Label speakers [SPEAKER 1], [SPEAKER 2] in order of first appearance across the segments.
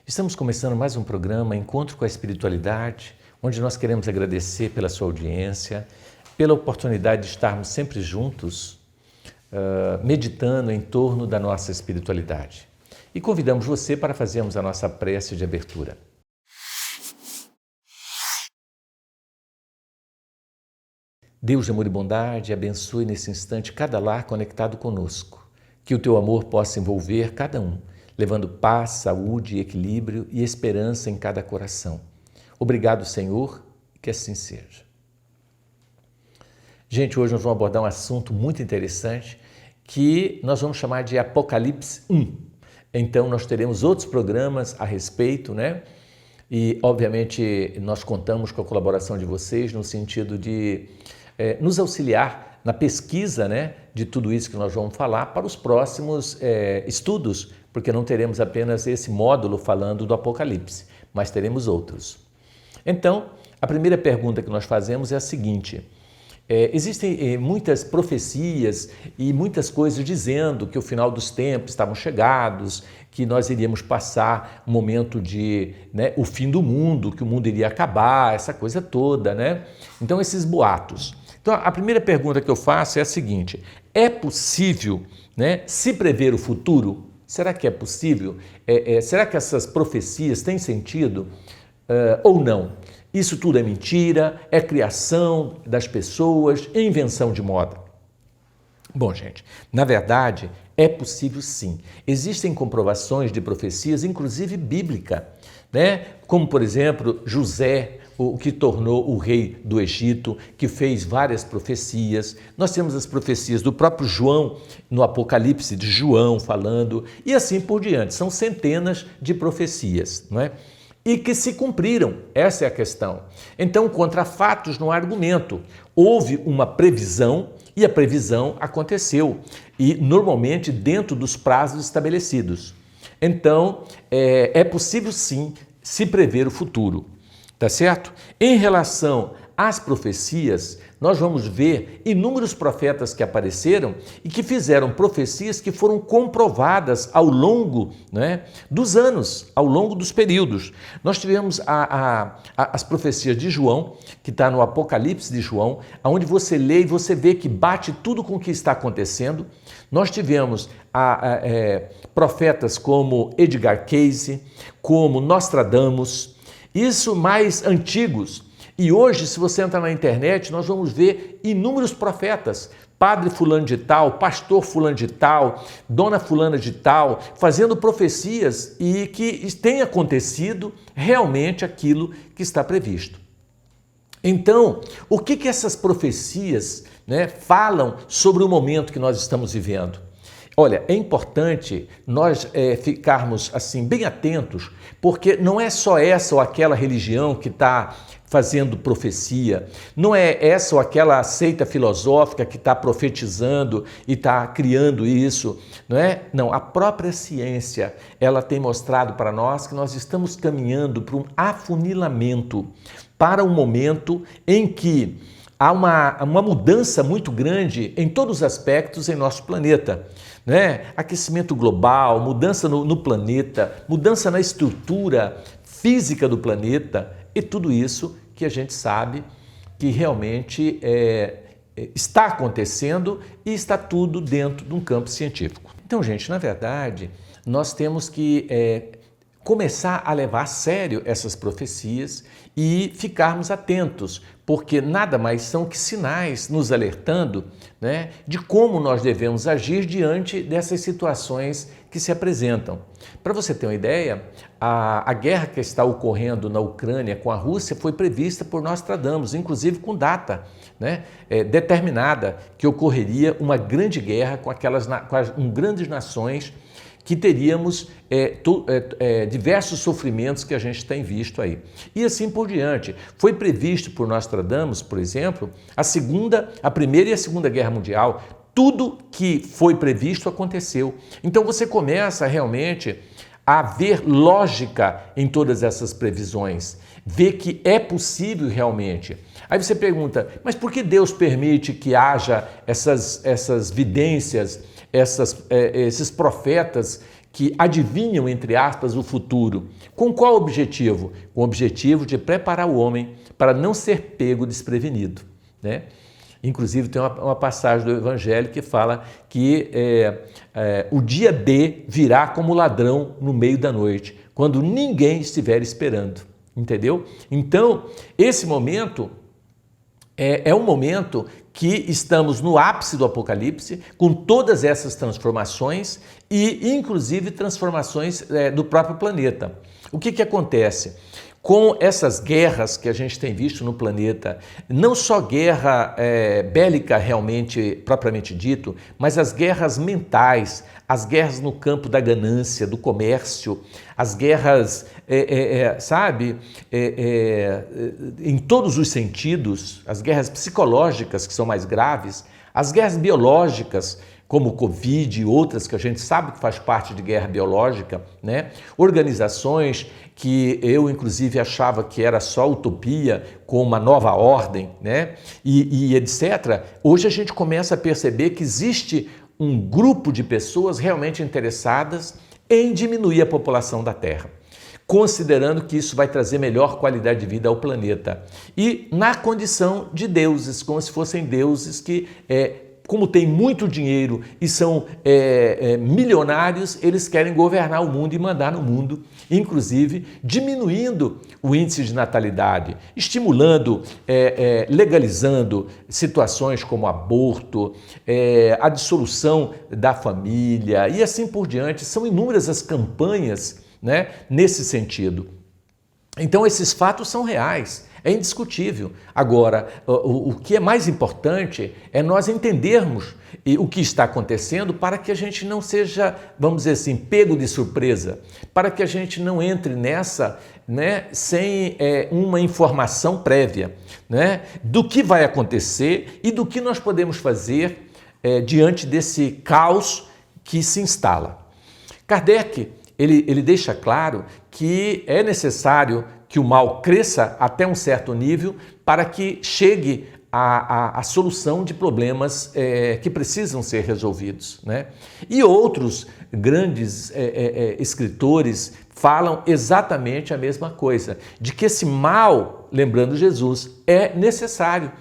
[SPEAKER 1] Estamos começando mais um programa Encontro com a Espiritualidade, onde nós queremos agradecer pela sua audiência, pela oportunidade de estarmos sempre juntos, meditando em torno da nossa espiritualidade. E convidamos você para fazermos a nossa prece de abertura. Deus de amor e bondade, abençoe nesse instante cada lar conectado conosco. Que o teu amor possa envolver cada um, levando paz, saúde, equilíbrio e esperança em cada coração. Obrigado, Senhor, que assim seja. Gente, hoje nós vamos abordar um assunto muito interessante que nós vamos chamar de Apocalipse 1. Então, nós teremos outros programas a respeito, né? E, obviamente, nós contamos com a colaboração de vocês no sentido de nos auxiliar na pesquisa, né, de tudo isso que nós vamos falar para os próximos estudos, porque não teremos apenas esse módulo falando do Apocalipse, mas teremos outros. Então, a primeira pergunta que nós fazemos é a seguinte: existem muitas profecias e muitas coisas dizendo que o final dos tempos estavam chegados, que nós iríamos passar um momento de, o fim do mundo, que o mundo iria acabar, essa coisa toda, né? Então, esses boatos. Então, a primeira pergunta que eu faço é a seguinte: é possível, se prever o futuro? Será que é possível? Será que essas profecias têm sentido ou não? Isso tudo é mentira, é criação das pessoas, é invenção de moda? Bom, gente, na verdade, é possível sim. Existem comprovações de profecias, inclusive bíblica, como, por exemplo, José, o que tornou o rei do Egito, que fez várias profecias. Nós temos as profecias do próprio João, no Apocalipse de João falando, e assim por diante. São centenas de profecias, e que se cumpriram, essa é a questão. Então, contra fatos não há argumento. Houve uma previsão e a previsão aconteceu, e normalmente dentro dos prazos estabelecidos. Então, é possível sim se prever o futuro, tá certo? Em relação às profecias, nós vamos ver inúmeros profetas que apareceram e que fizeram profecias que foram comprovadas ao longo dos anos, ao longo dos períodos. Nós tivemos as profecias de João, que está no Apocalipse de João, onde você lê e você vê que bate tudo com o que está acontecendo. Nós tivemos profetas como Edgar Cayce, como Nostradamus, isso mais antigos. E hoje, se você entrar na internet, nós vamos ver inúmeros profetas, padre fulano de tal, pastor fulano de tal, dona fulana de tal, fazendo profecias e que tem acontecido realmente aquilo que está previsto. Então, o que essas profecias falam sobre o momento que nós estamos vivendo? Olha, é importante nós ficarmos assim bem atentos, porque não é só essa ou aquela religião que está fazendo profecia, não é essa ou aquela seita filosófica que está profetizando e está criando isso, não é? Não, a própria ciência, ela tem mostrado para nós que nós estamos caminhando para um afunilamento, para um momento em que há uma mudança muito grande em todos os aspectos em nosso planeta. Aquecimento global, mudança no planeta, mudança na estrutura física do planeta e tudo isso que a gente sabe que realmente está acontecendo e está tudo dentro de um campo científico. Então, gente, na verdade, nós temos que começar a levar a sério essas profecias e ficarmos atentos, porque nada mais são que sinais nos alertando de como nós devemos agir diante dessas situações que se apresentam. Para você ter uma ideia, a guerra que está ocorrendo na Ucrânia com a Rússia foi prevista por Nostradamus, inclusive com data determinada, que ocorreria uma grande guerra com as grandes nações, que teríamos diversos sofrimentos que a gente tem visto aí. E assim por diante. Foi previsto por Nostradamus, por exemplo, a Primeira e a Segunda Guerra Mundial. Tudo que foi previsto aconteceu. Então você começa realmente a ver lógica em todas essas previsões, ver que é possível realmente. Aí você pergunta, mas por que Deus permite que haja essas vidências, esses profetas que adivinham, entre aspas, o futuro. Com qual objetivo? Com o objetivo de preparar o homem para não ser pego desprevenido, né? Inclusive tem uma passagem do Evangelho que fala que o dia D virá como ladrão no meio da noite, quando ninguém estiver esperando, entendeu? Então, esse momento é um momento que estamos no ápice do Apocalipse, com todas essas transformações e, inclusive, transformações do próprio planeta. O que acontece? Com essas guerras que a gente tem visto no planeta, não só guerra bélica realmente, propriamente dito, mas as guerras mentais, as guerras no campo da ganância, do comércio, as guerras, em todos os sentidos, as guerras psicológicas que são mais graves, as guerras biológicas, como o Covid e outras que a gente sabe que faz parte de guerra biológica, né? Organizações que eu, inclusive, achava que era só utopia, com uma nova ordem, né? E etc. Hoje a gente começa a perceber que existe um grupo de pessoas realmente interessadas em diminuir a população da Terra, considerando que isso vai trazer melhor qualidade de vida ao planeta. E na condição de deuses, como se fossem deuses que como tem muito dinheiro e são milionários, eles querem governar o mundo e mandar no mundo, inclusive diminuindo o índice de natalidade, estimulando, legalizando situações como aborto, a dissolução da família e assim por diante. São inúmeras as campanhas, né, nesse sentido. Então esses fatos são reais. É indiscutível. Agora, o que é mais importante é nós entendermos o que está acontecendo para que a gente não seja, vamos dizer assim, pego de surpresa, para que a gente não entre nessa, né, sem uma informação prévia, né, do que vai acontecer e do que nós podemos fazer diante desse caos que se instala. Kardec, ele deixa claro que é necessário que o mal cresça até um certo nível para que chegue à solução de problemas que precisam ser resolvidos, né? E outros grandes escritores falam exatamente a mesma coisa, de que esse mal, lembrando Jesus, é necessário,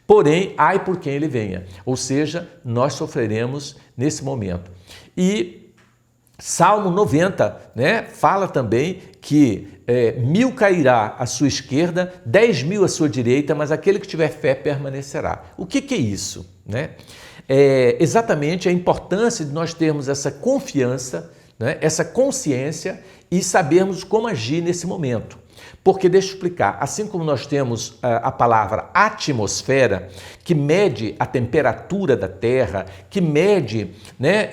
[SPEAKER 1] porém, ai por quem ele venha, ou seja, nós sofreremos nesse momento. E Salmo 90, né, fala também que 1000 cairá à sua esquerda, 10.000 à sua direita, mas aquele que tiver fé permanecerá. O que é isso, né? Exatamente a importância de nós termos essa confiança, né, essa consciência e sabermos como agir nesse momento. Porque, deixa eu explicar, assim como nós temos a palavra atmosfera, que mede a temperatura da Terra, que mede, né,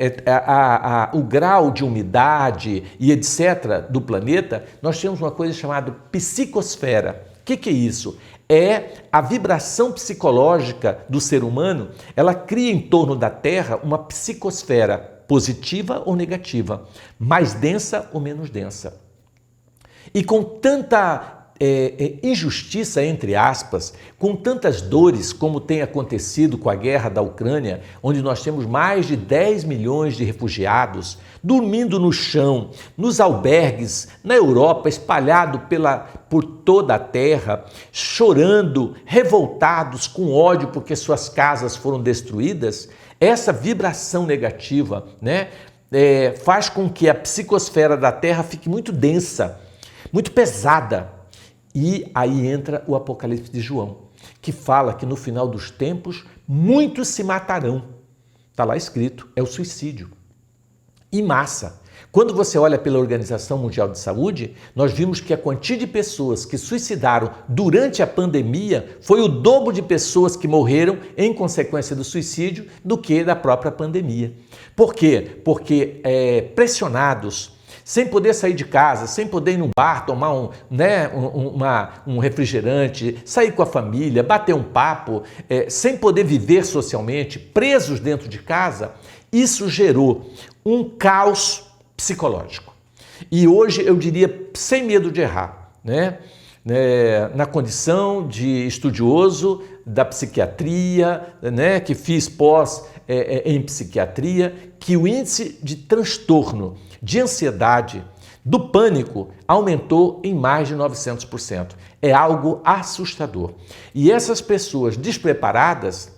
[SPEAKER 1] o grau de umidade e etc. do planeta, nós temos uma coisa chamada psicosfera. O que é isso? É a vibração psicológica do ser humano, ela cria em torno da Terra uma psicosfera positiva ou negativa, mais densa ou menos densa. E com tanta injustiça, entre aspas, com tantas dores como tem acontecido com a guerra da Ucrânia, onde nós temos mais de 10 milhões de refugiados dormindo no chão, nos albergues, na Europa, espalhado por toda a terra, chorando, revoltados, com ódio porque suas casas foram destruídas, essa vibração negativa, né, faz com que a psicosfera da Terra fique muito densa, muito pesada. E aí entra o Apocalipse de João, que fala que no final dos tempos muitos se matarão. Está lá escrito, é o suicídio. Em massa. Quando você olha pela Organização Mundial de Saúde, nós vimos que a quantia de pessoas que suicidaram durante a pandemia foi o dobro de pessoas que morreram em consequência do suicídio do que da própria pandemia. Por quê? Porque pressionados, sem poder sair de casa, sem poder ir num bar, tomar um refrigerante, sair com a família, bater um papo, sem poder viver socialmente, presos dentro de casa, isso gerou um caos psicológico. E hoje eu diria, sem medo de errar, né? né, na condição de estudioso da psiquiatria, né, que fiz pós em psiquiatria, que o índice de transtorno, de ansiedade, do pânico aumentou em mais de 900%. É algo assustador. E essas pessoas despreparadas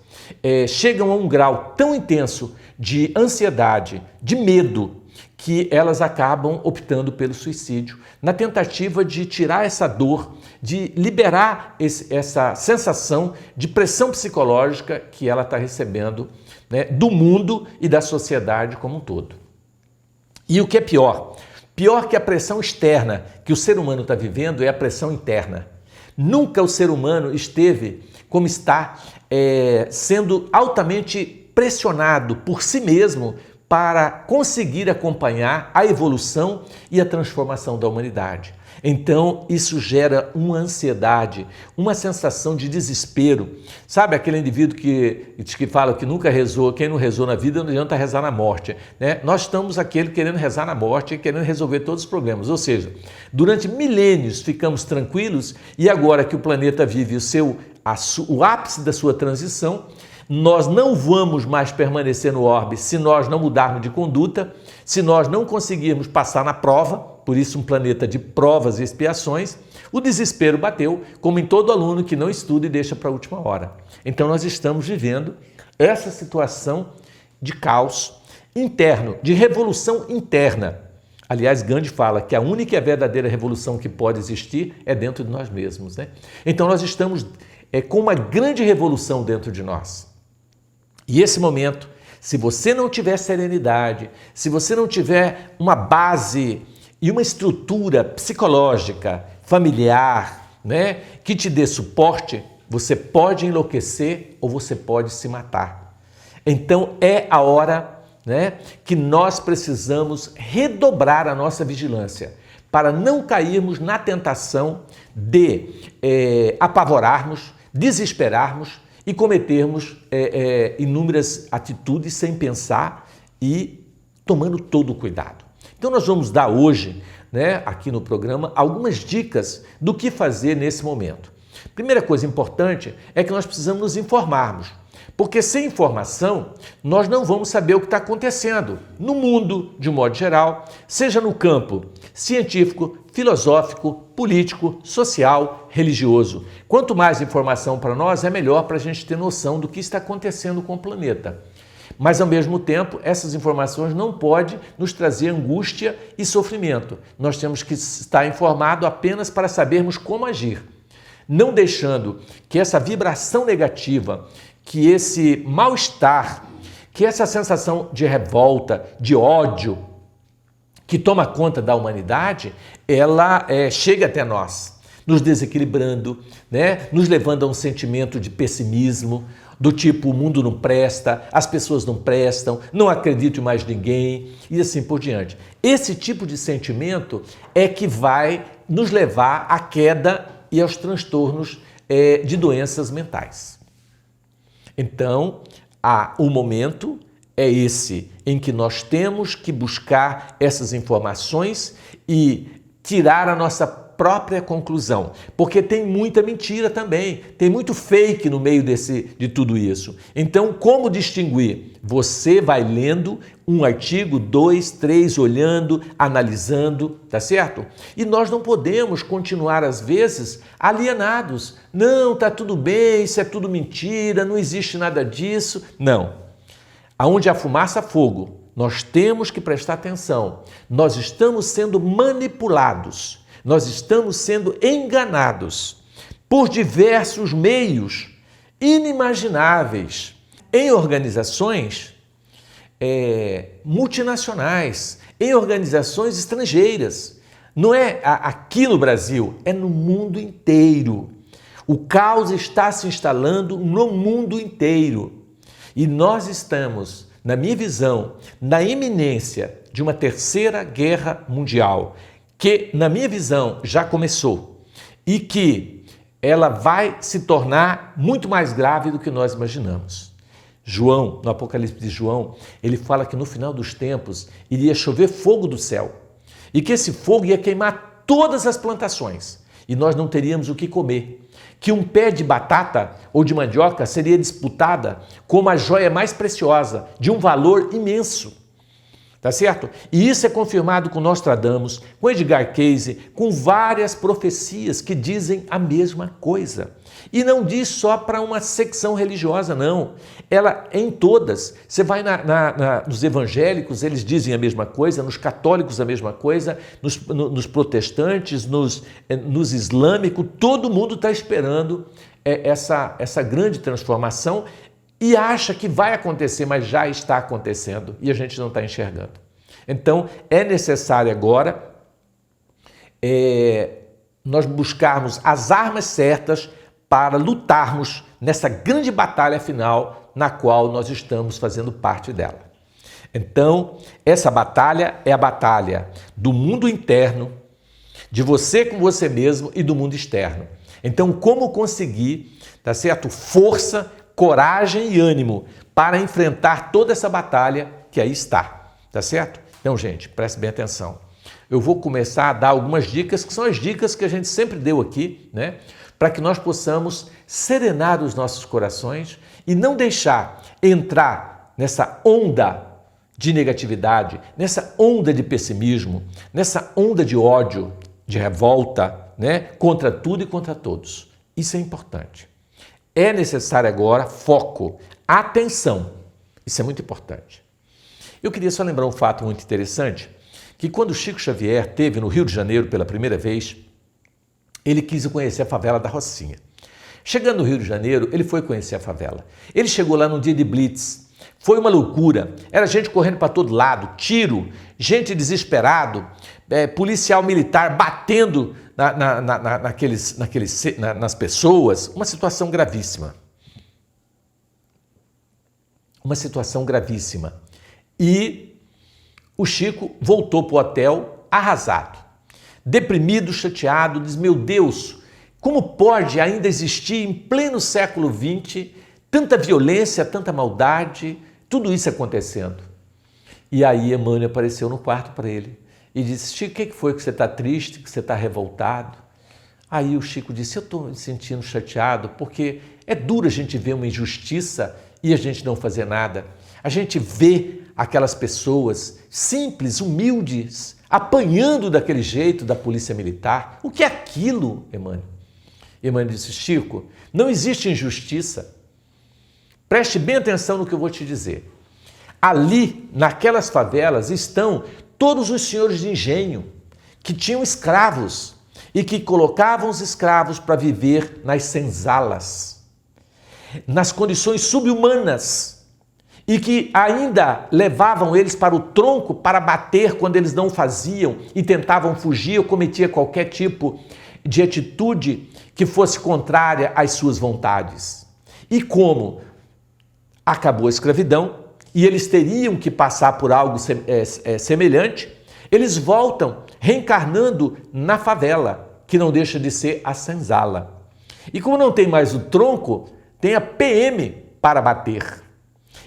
[SPEAKER 1] chegam a um grau tão intenso de ansiedade, de medo, que elas acabam optando pelo suicídio, na tentativa de tirar essa dor, de liberar essa sensação de pressão psicológica que ela está recebendo, né, do mundo e da sociedade como um todo. E o que é pior? Pior que a pressão externa que o ser humano está vivendo é a pressão interna. Nunca o ser humano esteve como está, sendo altamente pressionado por si mesmo para conseguir acompanhar a evolução e a transformação da humanidade. Então, isso gera uma ansiedade, uma sensação de desespero. Sabe aquele indivíduo que fala que nunca rezou, quem não rezou na vida não adianta rezar na morte, né? Nós estamos aquele querendo rezar na morte, querendo resolver todos os problemas. Ou seja, durante milênios ficamos tranquilos e agora que o planeta vive o ápice da sua transição, nós não vamos mais permanecer no orbe se nós não mudarmos de conduta, se nós não conseguirmos passar na prova, por isso um planeta de provas e expiações. O desespero bateu, como em todo aluno que não estuda e deixa para a última hora. Então nós estamos vivendo essa situação de caos interno, de revolução interna. Aliás, Gandhi fala que a única e a verdadeira revolução que pode existir é dentro de nós mesmos, né? Então nós estamos com uma grande revolução dentro de nós. E esse momento, se você não tiver serenidade, se você não tiver uma base e uma estrutura psicológica, familiar, né, que te dê suporte, você pode enlouquecer ou você pode se matar. Então é a hora, né, que nós precisamos redobrar a nossa vigilância para não cairmos na tentação de apavorarmos, desesperarmos e cometermos inúmeras atitudes sem pensar e tomando todo o cuidado. Então nós vamos dar hoje, né, aqui no programa, algumas dicas do que fazer nesse momento. Primeira coisa importante é que nós precisamos nos informarmos, porque sem informação nós não vamos saber o que está acontecendo no mundo de um modo geral, seja no campo científico, filosófico, político, social, religioso. Quanto mais informação para nós, é melhor para a gente ter noção do que está acontecendo com o planeta. Mas, ao mesmo tempo, essas informações não podem nos trazer angústia e sofrimento. Nós temos que estar informados apenas para sabermos como agir, não deixando que essa vibração negativa, que esse mal-estar, que essa sensação de revolta, de ódio, que toma conta da humanidade, ela chega até nós, nos desequilibrando, né? Nos levando a um sentimento de pessimismo, do tipo o mundo não presta, as pessoas não prestam, não acredito em mais ninguém e assim por diante. Esse tipo de sentimento é que vai nos levar à queda e aos transtornos de doenças mentais. Então, o momento é esse em que nós temos que buscar essas informações e tirar a nossa própria conclusão, porque tem muita mentira também, tem muito fake no meio de tudo isso. Então, como distinguir? Você vai lendo um artigo, 2, 3, olhando, analisando, tá certo? E nós não podemos continuar, às vezes, alienados. Não, tá tudo bem, isso é tudo mentira, não existe nada disso. Não. Aonde há fumaça, há fogo. Nós temos que prestar atenção. Nós estamos sendo manipulados. Nós estamos sendo enganados por diversos meios inimagináveis em organizações multinacionais, em organizações estrangeiras. Não é aqui no Brasil, é no mundo inteiro. O caos está se instalando no mundo inteiro. E nós estamos, na minha visão, na iminência de uma terceira guerra mundial, que, na minha visão, já começou e que ela vai se tornar muito mais grave do que nós imaginamos. João, no Apocalipse de João, ele fala que no final dos tempos iria chover fogo do céu e que esse fogo ia queimar todas as plantações e nós não teríamos o que comer. Que um pé de batata ou de mandioca seria disputada como a joia mais preciosa, de um valor imenso. Tá certo? E isso é confirmado com Nostradamus, com Edgar Cayce, com várias profecias que dizem a mesma coisa. E não diz só para uma secção religiosa, não. Ela em todas. Você vai nos evangélicos, eles dizem a mesma coisa, nos católicos a mesma coisa, nos protestantes, nos islâmicos, todo mundo está esperando essa grande transformação e acha que vai acontecer, mas já está acontecendo e a gente não está enxergando. Então, é necessário agora nós buscarmos as armas certas para lutarmos nessa grande batalha final na qual nós estamos fazendo parte dela. Então, essa batalha é a batalha do mundo interno, de você com você mesmo e do mundo externo. Então, como conseguir, tá certo? Força, coragem e ânimo para enfrentar toda essa batalha que aí está, tá certo? Então, gente, preste bem atenção. Eu vou começar a dar algumas dicas, que são as dicas que a gente sempre deu aqui, né? Para que nós possamos serenar os nossos corações e não deixar entrar nessa onda de negatividade, nessa onda de pessimismo, nessa onda de ódio, de revolta, né? Contra tudo e contra todos. Isso é importante. É necessário agora foco, atenção. Isso é muito importante. Eu queria só lembrar um fato muito interessante, que quando Chico Xavier esteve no Rio de Janeiro pela primeira vez, ele quis conhecer a favela da Rocinha. Chegando no Rio de Janeiro, ele foi conhecer a favela. Ele chegou lá num dia de blitz. Foi uma loucura. Era gente correndo para todo lado, tiro, gente desesperado, policial militar batendo nas pessoas. Uma situação gravíssima. Uma situação gravíssima. E o Chico voltou para o hotel arrasado. Deprimido, chateado, diz, meu Deus, como pode ainda existir em pleno século XX tanta violência, tanta maldade, tudo isso acontecendo? E aí Emmanuel apareceu no quarto para ele e disse, Chico, o que foi que você está triste, que você está revoltado? Aí o Chico disse, eu estou me sentindo chateado porque é duro a gente ver uma injustiça e a gente não fazer nada. A gente vê aquelas pessoas simples, humildes, apanhando daquele jeito da polícia militar. O que é aquilo, Emmanuel? Emmanuel disse, Chico, não existe injustiça. Preste bem atenção no que eu vou te dizer. Ali, naquelas favelas, estão todos os senhores de engenho que tinham escravos e que colocavam os escravos para viver nas senzalas, nas condições subhumanas, e que ainda levavam eles para o tronco para bater quando eles não faziam e tentavam fugir ou cometia qualquer tipo de atitude que fosse contrária às suas vontades. E como acabou a escravidão e eles teriam que passar por algo semelhante, eles voltam reencarnando na favela, que não deixa de ser a senzala. E como não tem mais o tronco, tem a PM para bater.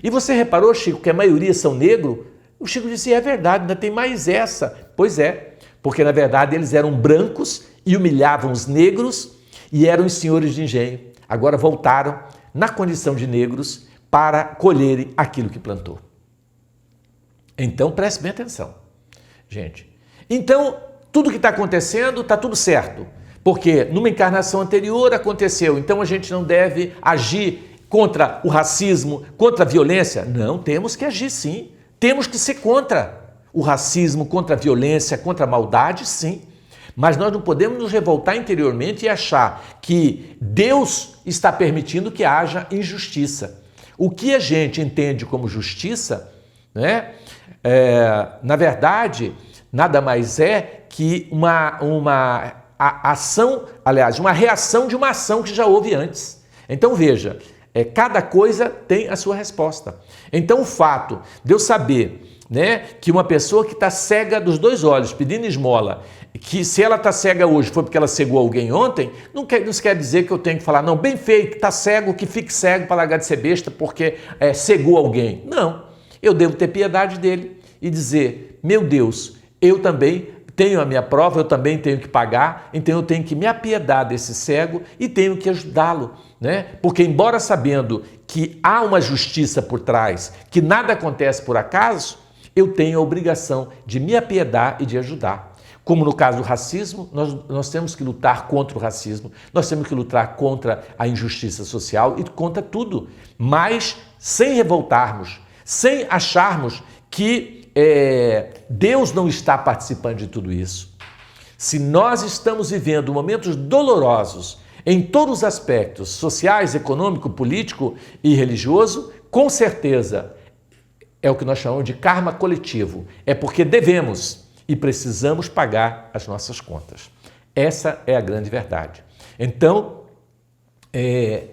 [SPEAKER 1] E você reparou, Chico, que a maioria são negros? O Chico disse, é verdade, ainda tem mais essa. Pois é, porque na verdade eles eram brancos e humilhavam os negros e eram os senhores de engenho. Agora voltaram na condição de negros para colherem aquilo que plantou. Então preste bem atenção, gente. Então tudo que está acontecendo está tudo certo, porque numa encarnação anterior aconteceu, então a gente não deve agir contra o racismo, contra a violência? Não, temos que agir sim. Temos que ser contra o racismo, contra a violência, contra a maldade, sim. Mas nós não podemos nos revoltar interiormente e achar que Deus está permitindo que haja injustiça. O que a gente entende como justiça, né, na verdade, nada mais é que uma ação, aliás, uma reação de uma ação que já houve antes. Então veja, cada coisa tem a sua resposta. Então o fato de eu saber, né, que uma pessoa que está cega dos dois olhos, pedindo esmola, que se ela está cega hoje foi porque ela cegou alguém ontem, não quer dizer que eu tenho que falar, não, bem feito, está cego, que fique cego para largar de ser besta porque cegou alguém. Não, eu devo ter piedade dele e dizer, meu Deus, eu também tenho a minha prova, eu também tenho que pagar, então eu tenho que me apiedar desse cego e tenho que ajudá-lo, né? Porque embora sabendo que há uma justiça por trás, que nada acontece por acaso, eu tenho a obrigação de me apiedar e de ajudar. Como no caso do racismo, nós temos que lutar contra o racismo, nós temos que lutar contra a injustiça social e contra tudo, mas sem revoltarmos, sem acharmos que Deus não está participando de tudo isso. Se nós estamos vivendo momentos dolorosos em todos os aspectos, sociais, econômico, político e religioso, com certeza é o que nós chamamos de karma coletivo. É porque devemos e precisamos pagar as nossas contas. Essa é a grande verdade. Então,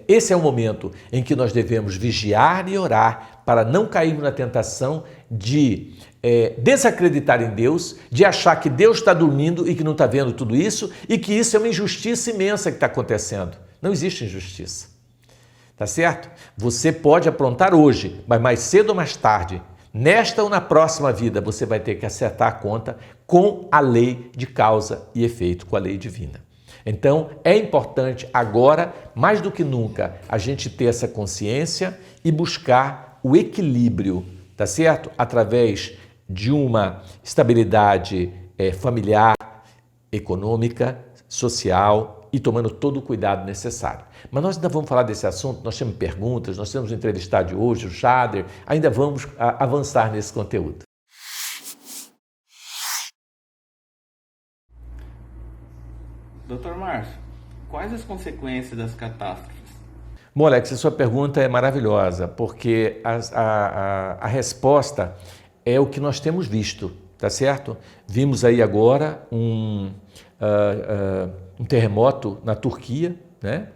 [SPEAKER 1] esse é o momento em que nós devemos vigiar e orar para não cairmos na tentação de desacreditar em Deus, de achar que Deus está dormindo e que não está vendo tudo isso e que isso é uma injustiça imensa que está acontecendo. Não existe injustiça. Tá certo? Você pode aprontar hoje, mas mais cedo ou mais tarde, nesta ou na próxima vida, você vai ter que acertar a conta com a lei de causa e efeito, com a lei divina. Então, é importante agora, mais do que nunca, a gente ter essa consciência e buscar o equilíbrio, tá certo? Através de uma estabilidade familiar, econômica, social e tomando todo o cuidado necessário. Mas nós ainda vamos falar desse assunto, nós temos perguntas, nós temos o entrevistado de hoje, o Jader, ainda vamos avançar nesse conteúdo.
[SPEAKER 2] Dr. Márcio, quais as consequências das catástrofes?
[SPEAKER 1] Bom, Alex, a sua pergunta é maravilhosa, porque a resposta é o que nós temos visto, tá certo? Vimos aí agora um terremoto na Turquia, né?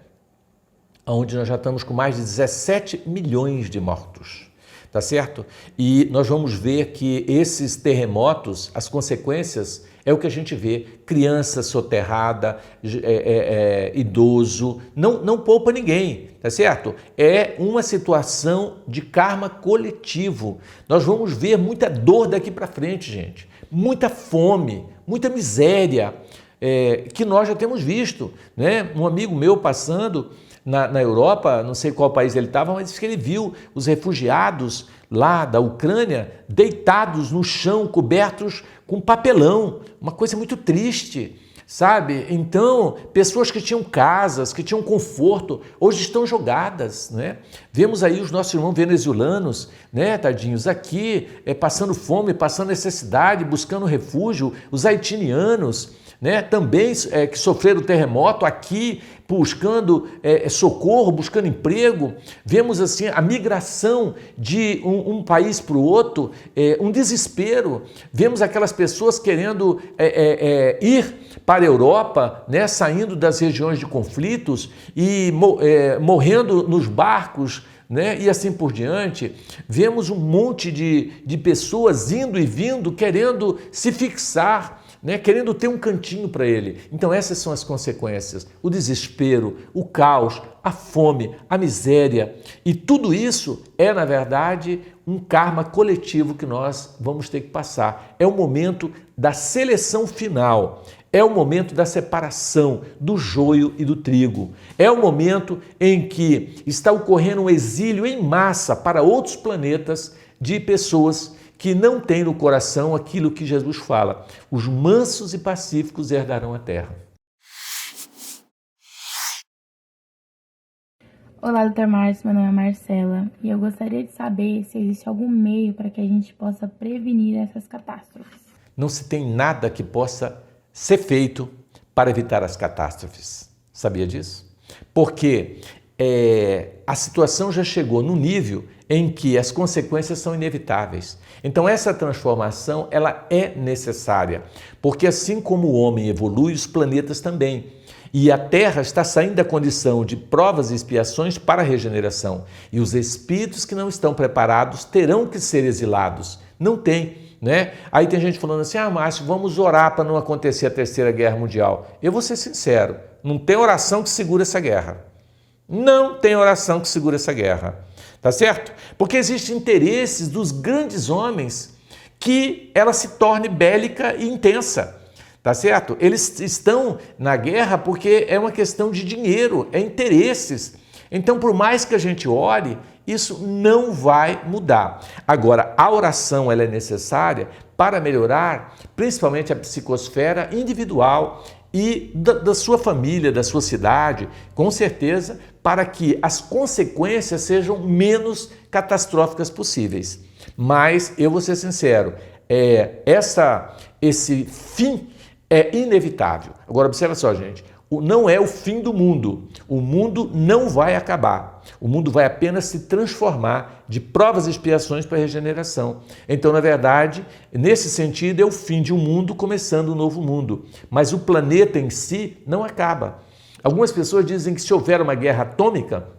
[SPEAKER 1] Onde nós já estamos com mais de 17 milhões de mortos, tá certo? E nós vamos ver que esses terremotos, as consequências é o que a gente vê, criança soterrada, idoso, não poupa ninguém, tá certo? É uma situação de karma coletivo. Nós vamos ver muita dor daqui para frente, gente, muita fome, muita miséria, que nós já temos visto, né? Um amigo meu passando na Europa, não sei qual país ele estava, mas disse que ele viu os refugiados lá da Ucrânia deitados no chão, cobertos com papelão, uma coisa muito triste, sabe? Então, pessoas que tinham casas, que tinham conforto, hoje estão jogadas, né? Vemos aí os nossos irmãos venezuelanos, né, tadinhos, aqui passando fome, passando necessidade, buscando refúgio, os haitianos, né, também que sofreram terremoto aqui, buscando socorro, buscando emprego. Vemos assim a migração de um país para o outro, um desespero. Vemos aquelas pessoas querendo ir para a Europa, né, saindo das regiões de conflitos e morrendo nos barcos, né, e assim por diante. Vemos um monte de pessoas indo e vindo, querendo se fixar, né, querendo ter um cantinho para ele. Então essas são as consequências, o desespero, o caos, a fome, a miséria, e tudo isso é, na verdade, um karma coletivo que nós vamos ter que passar. É o momento da seleção final, é o momento da separação do joio e do trigo, é o momento em que está ocorrendo um exílio em massa para outros planetas de pessoas que não têm no coração aquilo que Jesus fala: os mansos e pacíficos herdarão a terra.
[SPEAKER 3] Olá, Dr. Márcio, meu nome é Marcela e eu gostaria de saber se existe algum meio para que a gente possa prevenir essas catástrofes.
[SPEAKER 1] Não se tem nada que possa ser feito para evitar as catástrofes. Sabia disso? Porque a situação já chegou no nível em que as consequências são inevitáveis. Então essa transformação ela é necessária, porque assim como o homem evolui, os planetas também. E a Terra está saindo da condição de provas e expiações para a regeneração. E os espíritos que não estão preparados terão que ser exilados. Não tem, né? Aí tem gente falando assim: Márcio, vamos orar para não acontecer a Terceira Guerra Mundial. Eu vou ser sincero, não tem oração que segure essa guerra. Não tem oração que segure essa guerra. Tá certo? Porque existem interesses dos grandes homens que ela se torne bélica e intensa. tá certo? Eles estão na guerra porque é uma questão de dinheiro, é interesses. Então, por mais que a gente ore, isso não vai mudar. Agora, a oração ela é necessária para melhorar, principalmente a psicosfera individual e da sua família, da sua cidade, com certeza, para que as consequências sejam menos catastróficas possíveis. Mas, eu vou ser sincero, esse fim é inevitável. Agora, observa só, gente, não é o fim do mundo. O mundo não vai acabar. O mundo vai apenas se transformar de provas e expiações para a regeneração. Então, na verdade, nesse sentido, é o fim de um mundo começando um novo mundo. Mas o planeta em si não acaba. Algumas pessoas dizem que se houver uma guerra atômica,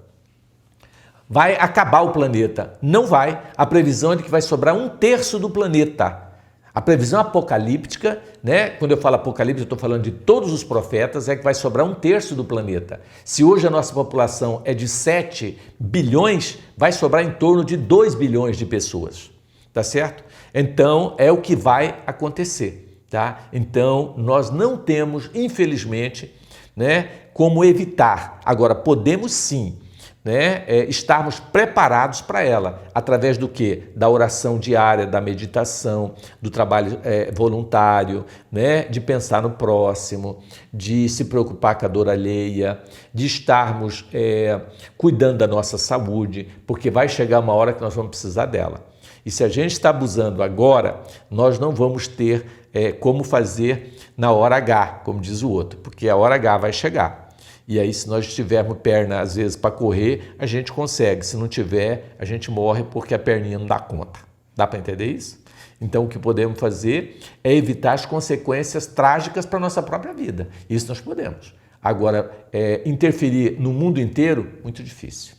[SPEAKER 1] vai acabar o planeta. Não vai. A previsão é de que vai sobrar 1/3 do planeta. A previsão apocalíptica, né? Quando eu falo apocalipse, eu estou falando de todos os profetas, é que vai sobrar 1/3 do planeta. Se hoje a nossa população é de 7 bilhões, vai sobrar em torno de 2 bilhões de pessoas, tá certo? Então, é o que vai acontecer, tá? Então, nós não temos, infelizmente, né, como evitar. Agora, podemos sim, né, estarmos preparados para ela, através do quê? Da oração diária, da meditação, do trabalho voluntário, né, de pensar no próximo, de se preocupar com a dor alheia, de estarmos cuidando da nossa saúde, porque vai chegar uma hora que nós vamos precisar dela. E se a gente está abusando agora, nós não vamos ter como fazer na hora H, como diz o outro, porque a hora H vai chegar. E aí, se nós tivermos perna, às vezes, para correr, a gente consegue. Se não tiver, a gente morre porque a perninha não dá conta. Dá para entender isso? Então, o que podemos fazer é evitar as consequências trágicas para a nossa própria vida. Isso nós podemos. Agora, interferir no mundo inteiro, muito difícil.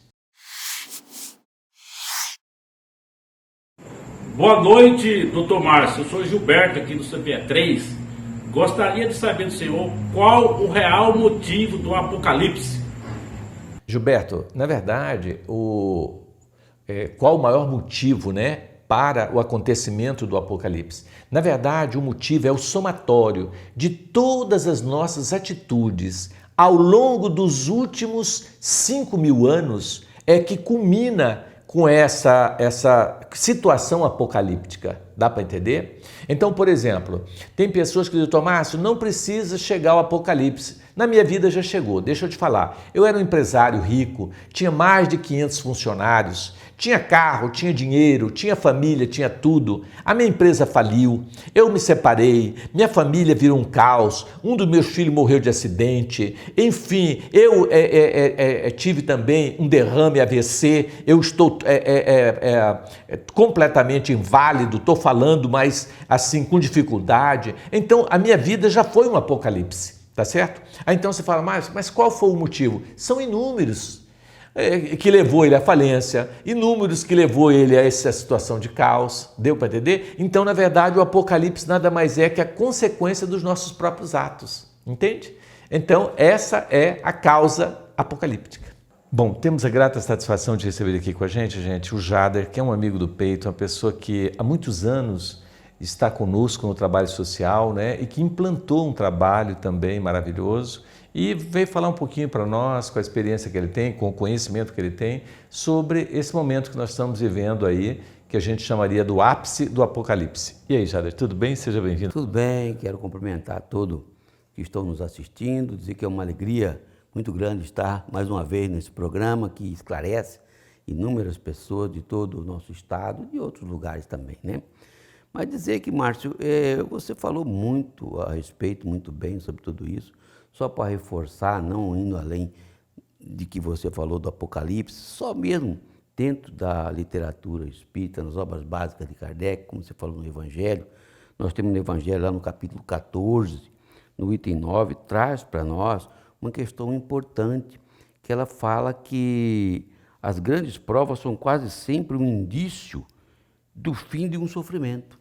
[SPEAKER 4] Boa noite, doutor Márcio. Eu sou Gilberto, aqui do CPE 3. Gostaria de saber do senhor qual o real motivo do Apocalipse.
[SPEAKER 1] Gilberto, na verdade, qual o maior motivo, né, para o acontecimento do Apocalipse? Na verdade, o motivo é o somatório de todas as nossas atitudes ao longo dos últimos 5.000 anos que culmina com essa situação apocalíptica. Dá para entender? Então, por exemplo, tem pessoas que dizem, Márcio, não precisa chegar ao apocalipse. Na minha vida já chegou, deixa eu te falar. Eu era um empresário rico, tinha mais de 500 funcionários, tinha carro, tinha dinheiro, tinha família, tinha tudo. A minha empresa faliu, eu me separei, minha família virou um caos, um dos meus filhos morreu de acidente, enfim, eu tive também um derrame AVC, eu estou completamente inválido, estou falando, mas assim, com dificuldade. Então, a minha vida já foi um apocalipse, tá certo? Aí então você fala, mas qual foi o motivo? São inúmeros que levou ele à falência, inúmeros que levou ele a essa situação de caos, deu para entender? Então, na verdade, o apocalipse nada mais é que a consequência dos nossos próprios atos, entende? Então, essa é a causa apocalíptica. Bom, temos a grata satisfação de receber aqui com a gente, o Jader, que é um amigo do peito, uma pessoa que há muitos anos está conosco no trabalho social, né, e que implantou um trabalho também maravilhoso e veio falar um pouquinho para nós, com a experiência que ele tem, com o conhecimento que ele tem, sobre esse momento que nós estamos vivendo aí, que a gente chamaria do ápice do Apocalipse. E aí, Jader, tudo bem? Seja bem-vindo.
[SPEAKER 5] Tudo bem, quero cumprimentar todos que estão nos assistindo, dizer que é uma alegria muito grande estar mais uma vez nesse programa que esclarece inúmeras pessoas de todo o nosso estado e de outros lugares também, né? Mas dizer que, Márcio, você falou muito a respeito, muito bem sobre tudo isso, só para reforçar, não indo além de que você falou do Apocalipse, só mesmo dentro da literatura espírita, nas obras básicas de Kardec, como você falou no Evangelho, nós temos no Evangelho lá no capítulo 14, no item 9, traz para nós uma questão importante, que ela fala que as grandes provas são quase sempre um indício do fim de um sofrimento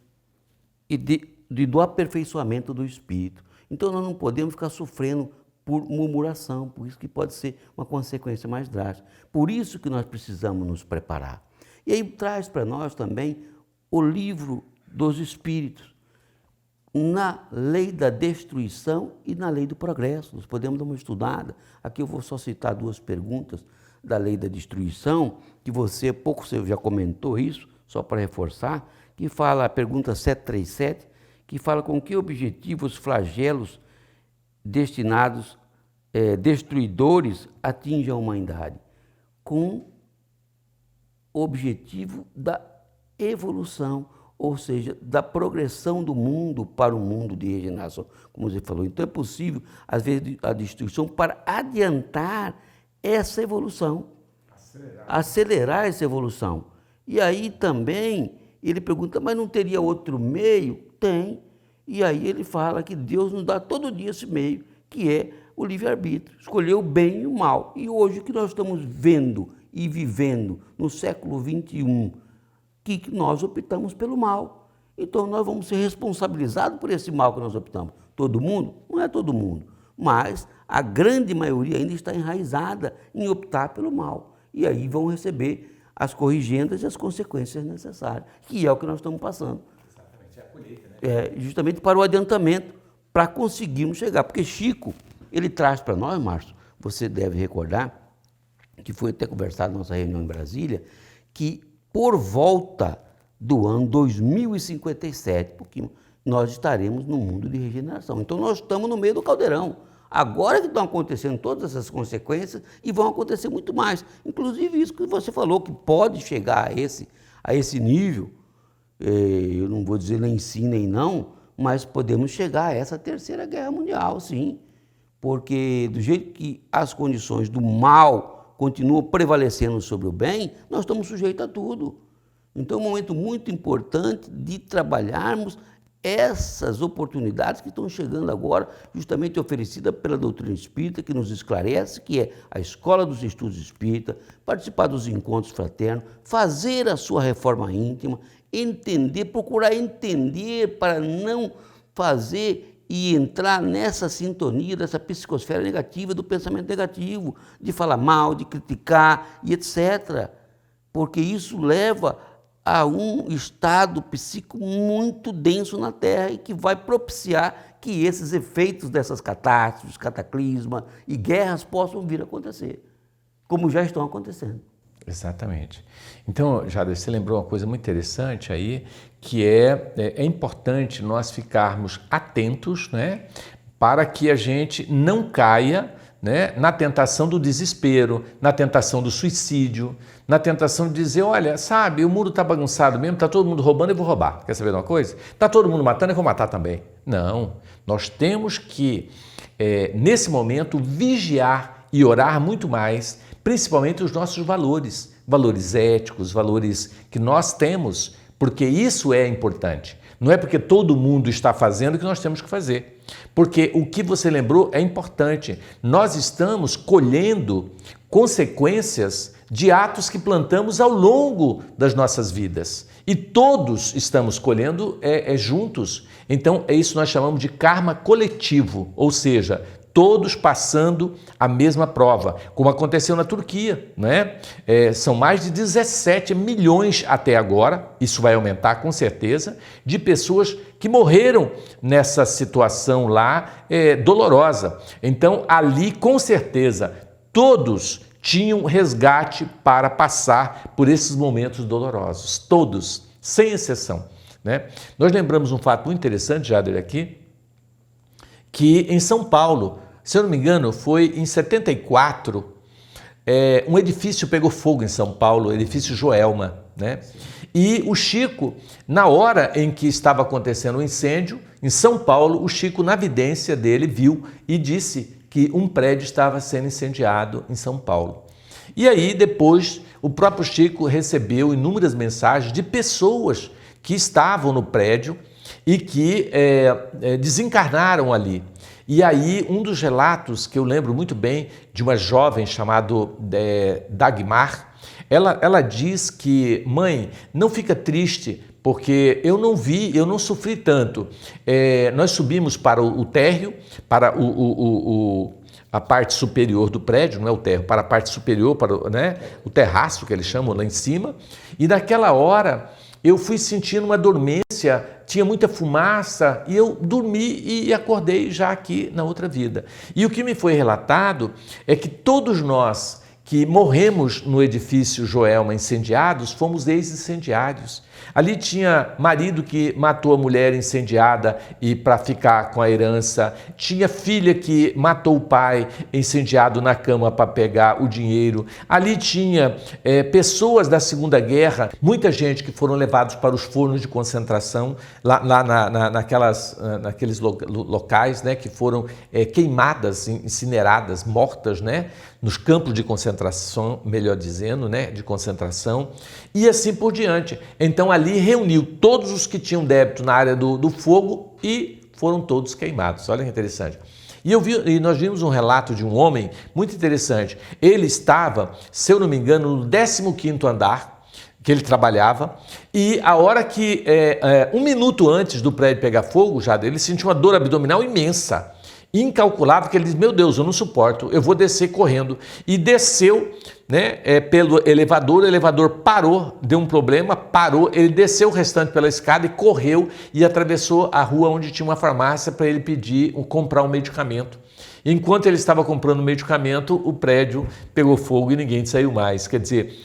[SPEAKER 5] e do aperfeiçoamento do espírito. Então nós não podemos ficar sofrendo por murmuração, por isso que pode ser uma consequência mais drástica. Por isso que nós precisamos nos preparar. E aí traz para nós também o livro dos Espíritos. na lei da destruição e na lei do progresso. Nós podemos dar uma estudada. Aqui eu vou só citar 2 perguntas da lei da destruição, que você já comentou isso, só para reforçar, que fala, a pergunta 737, que fala com que objetivo os flagelos destinados, destruidores, atingem a humanidade. Com o objetivo da evolução, ou seja, da progressão do mundo para um mundo de regeneração, como você falou. Então é possível, às vezes, a destruição para adiantar essa evolução, acelerar essa evolução. E aí também ele pergunta, mas não teria outro meio? Tem. E aí ele fala que Deus nos dá todo dia esse meio, que é o livre-arbítrio, escolher o bem e o mal. E hoje o que nós estamos vendo e vivendo no século XXI, que nós optamos pelo mal. Então nós vamos ser responsabilizados por esse mal que nós optamos. Todo mundo? Não é todo mundo, mas a grande maioria ainda está enraizada em optar pelo mal. E aí vão receber as corrigendas e as consequências necessárias, que é o que nós estamos passando.
[SPEAKER 1] Exatamente, é a colheita, né?
[SPEAKER 5] Justamente para o adiantamento, para conseguirmos chegar. Porque Chico, ele traz para nós, Márcio, você deve recordar, que foi até conversado na nossa reunião em Brasília, que por volta do ano 2057, porque nós estaremos no mundo de regeneração. Então nós estamos no meio do caldeirão. Agora que estão acontecendo todas essas consequências e vão acontecer muito mais. Inclusive isso que você falou, que pode chegar a esse nível, eu não vou dizer nem sim nem não, mas podemos chegar a essa 3ª Guerra Mundial, sim. Porque do jeito que as condições do mal continuam prevalecendo sobre o bem, nós estamos sujeitos a tudo. Então é um momento muito importante de trabalharmos essas oportunidades que estão chegando agora, justamente oferecida pela doutrina espírita, que nos esclarece, que é a Escola dos Estudos Espírita, participar dos encontros fraternos, fazer a sua reforma íntima, entender, procurar entender para não fazer e entrar nessa sintonia, dessa psicosfera negativa, do pensamento negativo, de falar mal, de criticar e etc. Porque isso leva a um estado psíquico muito denso na Terra e que vai propiciar que esses efeitos dessas catástrofes, cataclismas e guerras possam vir a acontecer, como já estão acontecendo.
[SPEAKER 1] Exatamente. Então, Jader, você lembrou uma coisa muito interessante aí, que é importante nós ficarmos atentos, né, para que a gente não caia, né, na tentação do desespero, na tentação do suicídio, na tentação de dizer, olha, sabe, o mundo está bagunçado mesmo, está todo mundo roubando, eu vou roubar. Quer saber de uma coisa? Está todo mundo matando, eu vou matar também. Não, nós temos que, nesse momento, vigiar e orar muito mais, principalmente os nossos valores, valores éticos, valores que nós temos, porque isso é importante. Não é porque todo mundo está fazendo que nós temos que fazer. Porque o que você lembrou é importante. Nós estamos colhendo consequências de atos que plantamos ao longo das nossas vidas. E todos estamos colhendo juntos. Então, é isso que nós chamamos de karma coletivo, ou seja, todos passando a mesma prova, como aconteceu na Turquia, né? São mais de 17 milhões até agora, isso vai aumentar com certeza, de pessoas que morreram nessa situação lá dolorosa. Então, ali, com certeza, todos tinham resgate para passar por esses momentos dolorosos, todos, sem exceção, né? Nós lembramos um fato muito interessante, Jader, aqui, que em São Paulo, se eu não me engano, foi em 74, um edifício pegou fogo em São Paulo, o edifício Joelma, né? E o Chico, na hora em que estava acontecendo o incêndio, em São Paulo, o Chico, na vidência dele, viu e disse que um prédio estava sendo incendiado em São Paulo. E aí, depois, o próprio Chico recebeu inúmeras mensagens de pessoas que estavam no prédio e que desencarnaram ali. E aí, um dos relatos que eu lembro muito bem de uma jovem chamada Dagmar, ela diz que, mãe, não fica triste, porque eu não vi, eu não sofri tanto. Nós subimos para o térreo, para a parte superior do prédio, não é o térreo, para a parte superior, para o terraço, que eles chamam lá em cima, e naquela hora eu fui sentindo uma dormência tinha muita fumaça e eu dormi e acordei já aqui na outra vida. E o que me foi relatado é que todos nós que morremos no edifício Joelma incendiados, fomos ex-incendiários. Ali tinha marido que matou a mulher incendiada e para ficar com a herança, tinha filha que matou o pai incendiado na cama para pegar o dinheiro. Ali tinha pessoas da Segunda Guerra, muita gente que foram levados para os fornos de concentração, naqueles locais, né, que foram queimadas, incineradas, mortas, né, nos campos de concentração, melhor dizendo, né, de concentração, e assim por diante. Então ali reuniu todos os que tinham débito na área do fogo e foram todos queimados. Olha que interessante. E nós vimos um relato de um homem muito interessante. Ele estava, se eu não me engano, no 15º andar, que ele trabalhava, e a hora que, 1 minuto antes do prédio pegar fogo, já ele sentiu uma dor abdominal imensa, incalculável, que ele disse, meu Deus, eu não suporto, eu vou descer correndo. E desceu, né, pelo elevador, o elevador parou, deu um problema, parou, ele desceu o restante pela escada e correu e atravessou a rua onde tinha uma farmácia para ele comprar um medicamento. Enquanto ele estava comprando o medicamento, o prédio pegou fogo e ninguém saiu mais. Quer dizer,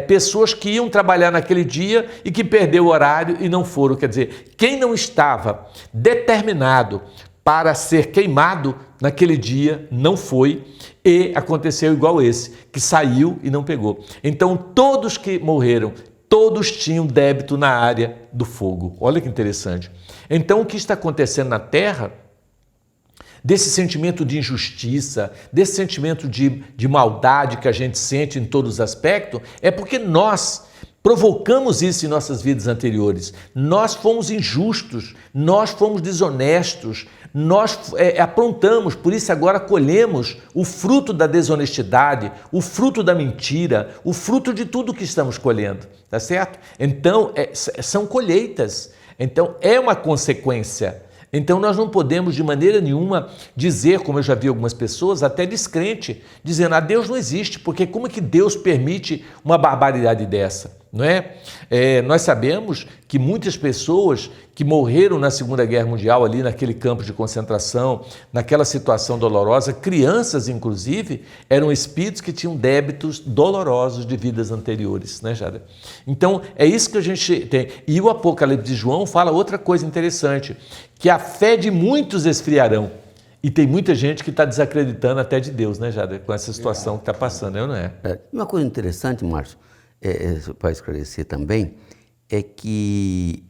[SPEAKER 1] pessoas que iam trabalhar naquele dia e que perdeu o horário e não foram. Quer dizer, quem não estava determinado para ser queimado naquele dia, não foi, e aconteceu igual esse, que saiu e não pegou. Então, todos que morreram, todos tinham débito na área do fogo. Olha que interessante. Então, o que está acontecendo na Terra, desse sentimento de injustiça, desse sentimento de maldade que a gente sente em todos os aspectos, é porque nós provocamos isso em nossas vidas anteriores. Nós fomos injustos, nós fomos desonestos, nós aprontamos, por isso agora colhemos o fruto da desonestidade, o fruto da mentira, o fruto de tudo que estamos colhendo, tá certo? Então, são colheitas, então é uma consequência. Então nós não podemos de maneira nenhuma dizer, como eu já vi algumas pessoas, até descrente, dizendo, Deus não existe, porque como é que Deus permite uma barbaridade dessa? Não é? Nós sabemos que muitas pessoas que morreram na Segunda Guerra Mundial, ali naquele campo de concentração, naquela situação dolorosa, crianças inclusive, eram espíritos que tinham débitos dolorosos de vidas anteriores, né, Jada? Então é isso que a gente tem. E o Apocalipse de João fala outra coisa interessante, que a fé de muitos esfriarão. E tem muita gente que está desacreditando até de Deus, né, Jada? Com essa situação que está passando, não é?
[SPEAKER 5] Uma coisa interessante, Márcio, para esclarecer também, é que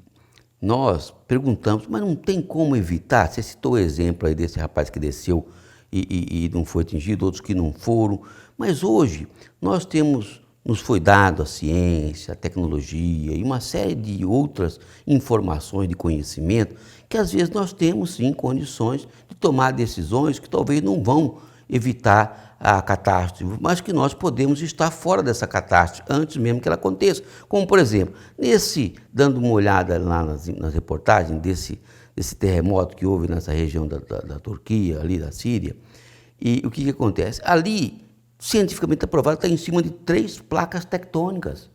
[SPEAKER 5] nós perguntamos, mas não tem como evitar? Você citou o exemplo aí desse rapaz que desceu e não foi atingido, outros que não foram, mas hoje nos foi dado a ciência, a tecnologia e uma série de outras informações de conhecimento que às vezes nós temos sim condições de tomar decisões que talvez não vão evitar a catástrofe, mas que nós podemos estar fora dessa catástrofe antes mesmo que ela aconteça. Como, por exemplo, dando uma olhada lá nas reportagens desse terremoto que houve nessa região da Turquia, ali da Síria, e o que acontece? Ali, cientificamente aprovado, está em cima de 3 placas tectônicas.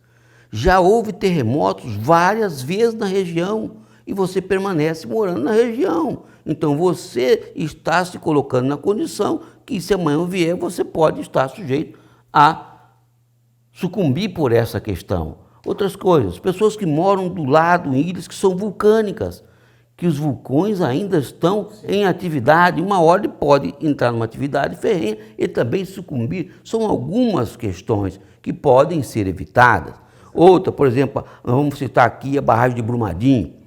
[SPEAKER 5] Já houve terremotos várias vezes na região e você permanece morando na região. Então você está se colocando na condição que se amanhã vier, você pode estar sujeito a sucumbir por essa questão. Outras coisas, pessoas que moram do lado em ilhas que são vulcânicas, que os vulcões ainda estão em atividade, uma hora ele pode entrar numa atividade ferrenha e também sucumbir. São algumas questões que podem ser evitadas. Outra, por exemplo, vamos citar aqui a barragem de Brumadinho.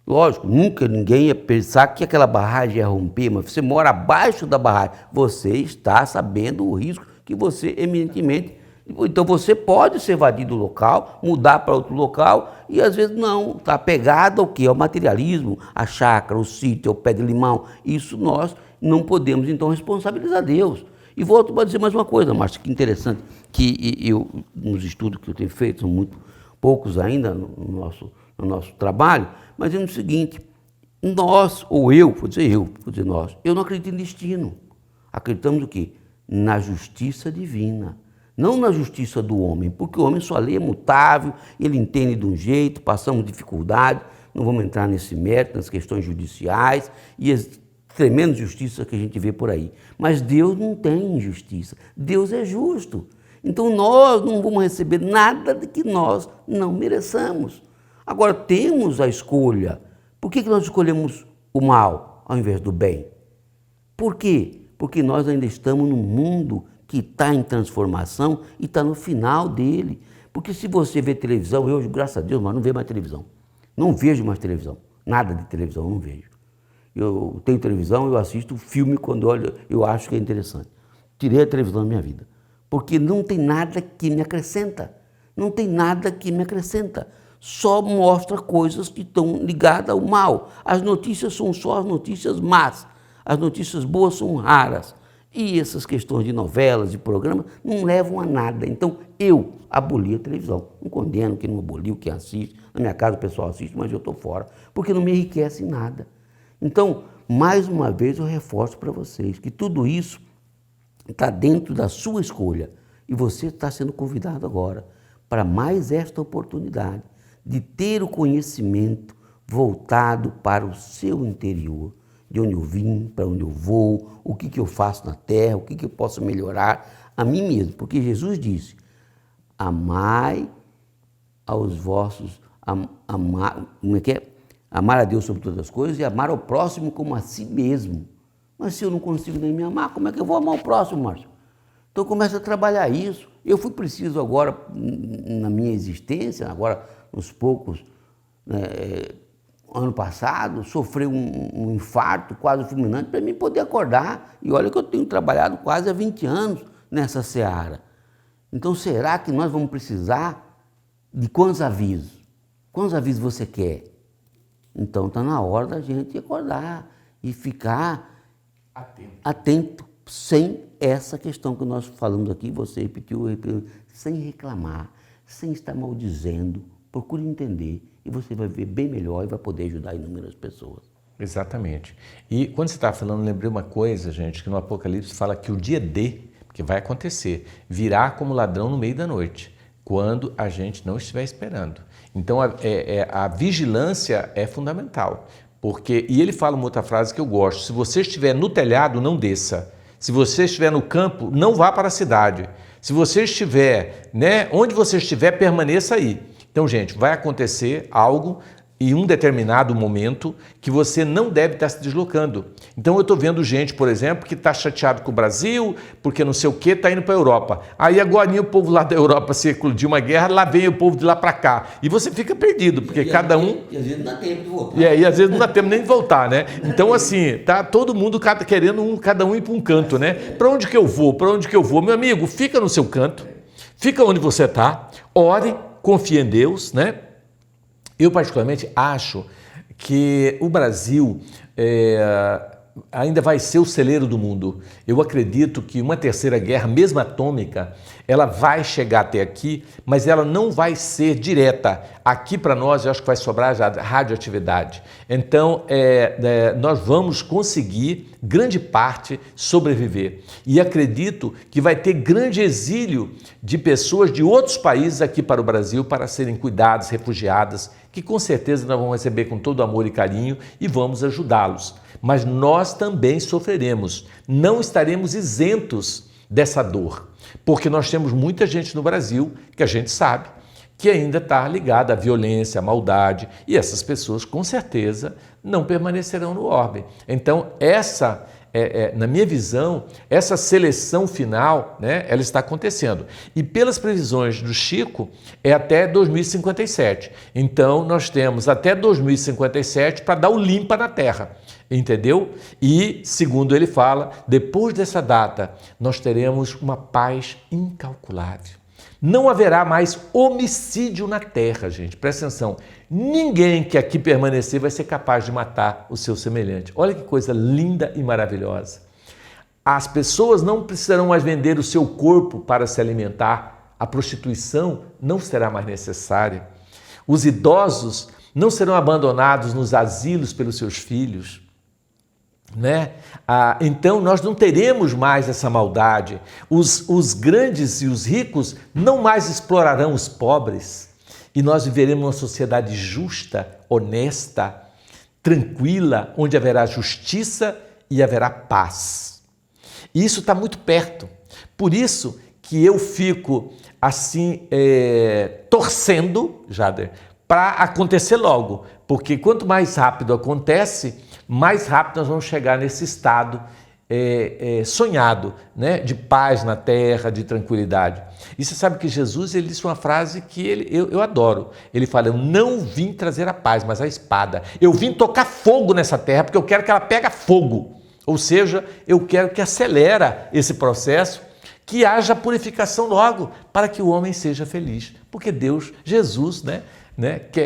[SPEAKER 5] Lógico, nunca ninguém ia pensar que aquela barragem ia romper, mas você mora abaixo da barragem, você está sabendo o risco que você eminentemente... Então você pode se evadir do local, mudar para outro local e às vezes não, está apegado ao quê? Ao materialismo, a chácara, o sítio, ao pé de limão. Isso nós não podemos então responsabilizar Deus. E volto para dizer mais uma coisa, Márcio, que interessante, que nos estudos que eu tenho feito, são muito poucos ainda no nosso trabalho, mas é o seguinte, nós, ou eu, vou dizer nós, eu não acredito em destino. Acreditamos o quê? Na justiça divina, não na justiça do homem, porque o homem só lê mutável, ele entende de um jeito, passamos dificuldade, não vamos entrar nesse mérito, nas questões judiciais e as tremendas justiças que a gente vê por aí. Mas Deus não tem injustiça, Deus é justo. Então nós não vamos receber nada de que nós não mereçamos. Agora temos a escolha. Por que nós escolhemos o mal ao invés do bem? Por quê? Porque nós ainda estamos num mundo que está em transformação e está no final dele. Porque se você vê televisão, eu, graças a Deus, mas não vejo mais televisão. Não vejo mais televisão. Nada de televisão, eu não vejo. Eu tenho televisão, eu assisto filme quando eu acho que é interessante. Tirei a televisão da minha vida. Porque não tem nada que me acrescenta. Não tem nada que me acrescenta. Só mostra coisas que estão ligadas ao mal. As notícias são só as notícias más. As notícias boas são raras. E essas questões de novelas, de programas, não levam a nada. Então, eu aboli a televisão. Não condeno quem não aboliu, quem assiste. Na minha casa o pessoal assiste, mas eu estou fora. Porque não me enriquece em nada. Então, mais uma vez eu reforço para vocês que tudo isso está dentro da sua escolha. E você está sendo convidado agora para mais esta oportunidade de ter o conhecimento voltado para o seu interior. De onde eu vim, para onde eu vou, o que eu faço na terra, o que eu posso melhorar a mim mesmo. Porque Jesus disse, amai aos vossos, amar a Deus sobre todas as coisas e amar ao próximo como a si mesmo. Mas se eu não consigo nem me amar, como é que eu vou amar o próximo, Márcio? Então começa a trabalhar isso. Eu fui preciso agora, na minha existência, agora nos poucos... ano passado, sofri um infarto quase fulminante para mim poder acordar. E olha que eu tenho trabalhado quase há 20 anos nessa seara. Então, será que nós vamos precisar de quantos avisos? Quantos avisos você quer? Então, está na hora da gente acordar e ficar atento, sem essa questão que nós falamos aqui, você repetiu, sem reclamar, sem estar maldizendo. Procure entender e você vai ver bem melhor e vai poder ajudar inúmeras pessoas.
[SPEAKER 1] Exatamente. E quando você estava falando, lembrei uma coisa, gente, que no Apocalipse fala que o dia D, que vai acontecer, virá como ladrão no meio da noite, quando a gente não estiver esperando. Então a vigilância é fundamental. E ele fala uma outra frase que eu gosto, se você estiver no telhado, não desça. Se você estiver no campo, não vá para a cidade. Se você estiver, onde você estiver, permaneça aí. Então, gente, vai acontecer algo em um determinado momento que você não deve estar se deslocando. Então, eu estou vendo gente, por exemplo, que está chateado com o Brasil, porque não sei o que, está indo para a Europa. Aí agora o povo lá da Europa se eclodiu uma guerra, lá vem o povo de lá para cá. E você fica perdido, porque cada um...
[SPEAKER 5] E às vezes não dá tempo de voltar.
[SPEAKER 1] E aí, às vezes não dá tempo nem de voltar, né? Então, assim, tá todo mundo querendo cada um ir para um canto, né? Para onde que eu vou? Para onde que eu vou? Meu amigo, fica no seu canto, fica onde você está, ore, confie em Deus, né? Eu particularmente acho que o Brasil ainda vai ser o celeiro do mundo. Eu acredito que uma terceira guerra, mesmo atômica, ela vai chegar até aqui, mas ela não vai ser direta. Aqui para nós, eu acho que vai sobrar já radioatividade. Então, nós vamos conseguir, grande parte, sobreviver. E acredito que vai ter grande exílio de pessoas de outros países aqui para o Brasil para serem cuidadas, refugiadas, que com certeza nós vamos receber com todo amor e carinho e vamos ajudá-los. Mas nós também sofreremos, não estaremos isentos dessa dor, porque nós temos muita gente no Brasil que a gente sabe que ainda está ligada à violência, à maldade, e essas pessoas com certeza não permanecerão no orbe. Então na minha visão, essa seleção final, né, ela está acontecendo. E pelas previsões do Chico, é até 2057. Então, nós temos até 2057 para dar o limpa na Terra, entendeu? E, segundo ele fala, depois dessa data, nós teremos uma paz incalculável. Não haverá mais homicídio na terra, gente. Presta atenção. Ninguém que aqui permanecer vai ser capaz de matar o seu semelhante. Olha que coisa linda e maravilhosa. As pessoas não precisarão mais vender o seu corpo para se alimentar. A prostituição não será mais necessária. Os idosos não serão abandonados nos asilos pelos seus filhos. Então nós não teremos mais essa maldade, os grandes e os ricos não mais explorarão os pobres e nós viveremos uma sociedade justa, honesta, tranquila, onde haverá justiça e haverá paz. E isso está muito perto. Por isso que eu fico assim, torcendo, Jader, para acontecer logo. Porque quanto mais rápido acontece, mais rápido nós vamos chegar nesse estado sonhado, né? De paz na terra, de tranquilidade. E você sabe que Jesus, ele disse uma frase que eu adoro. Ele fala: eu não vim trazer a paz, mas a espada. Eu vim tocar fogo nessa terra, porque eu quero que ela pegue fogo. Ou seja, eu quero que acelera esse processo, que haja purificação logo, para que o homem seja feliz. Porque Deus, Jesus,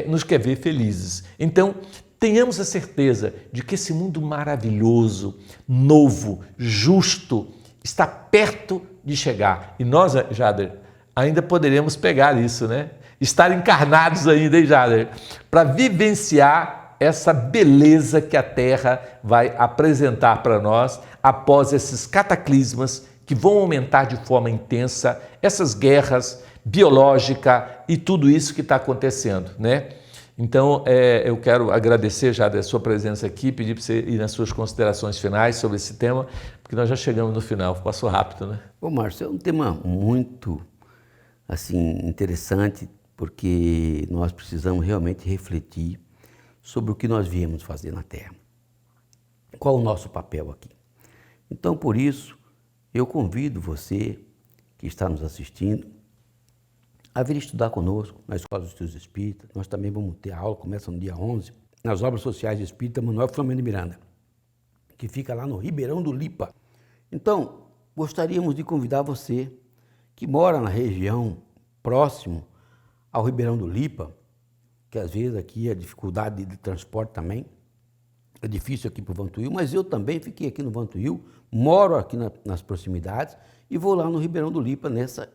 [SPEAKER 1] nos quer ver felizes. Então, tenhamos a certeza de que esse mundo maravilhoso, novo, justo, está perto de chegar. E nós, Jader, ainda poderemos pegar isso, né? Estar encarnados ainda, hein, Jader? Para vivenciar essa beleza que a Terra vai apresentar para nós após esses cataclismas que vão aumentar de forma intensa, essas guerras biológicas e tudo isso que está acontecendo, né? Então, eu quero agradecer já da sua presença aqui, pedir para você ir nas suas considerações finais sobre esse tema, porque nós já chegamos no final, passou rápido, né?
[SPEAKER 5] Bom, Márcio, é um tema muito assim, interessante, porque nós precisamos realmente refletir sobre o que nós viemos fazer na Terra. Qual o nosso papel aqui? Então, por isso, eu convido você que está nos assistindo a vir estudar conosco na Escola dos Estudos Espíritas. Nós também vamos ter a aula, começa no dia 11, nas Obras Sociais de Espírita Manuel Filomeno de Miranda, que fica lá no Ribeirão do Lipa. Então, gostaríamos de convidar você que mora na região próximo ao Ribeirão do Lipa, que às vezes aqui a dificuldade de transporte também é difícil aqui para o Vantuil, mas eu também fiquei aqui no Vantuil, moro aqui nas proximidades e vou lá no Ribeirão do Lipa, nessa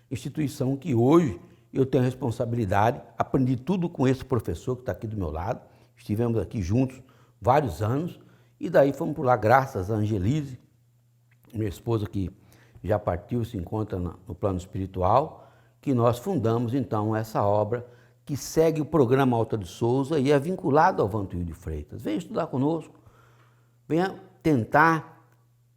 [SPEAKER 5] instituição que hoje eu tenho a responsabilidade, aprendi tudo com esse professor que está aqui do meu lado, estivemos aqui juntos vários anos e daí fomos por lá, graças a Angelise, minha esposa que já partiu, se encontra no plano espiritual, que nós fundamos então essa obra que segue o programa Alta de Souza e é vinculado ao Vantuil de Freitas. Venha estudar conosco, venha tentar,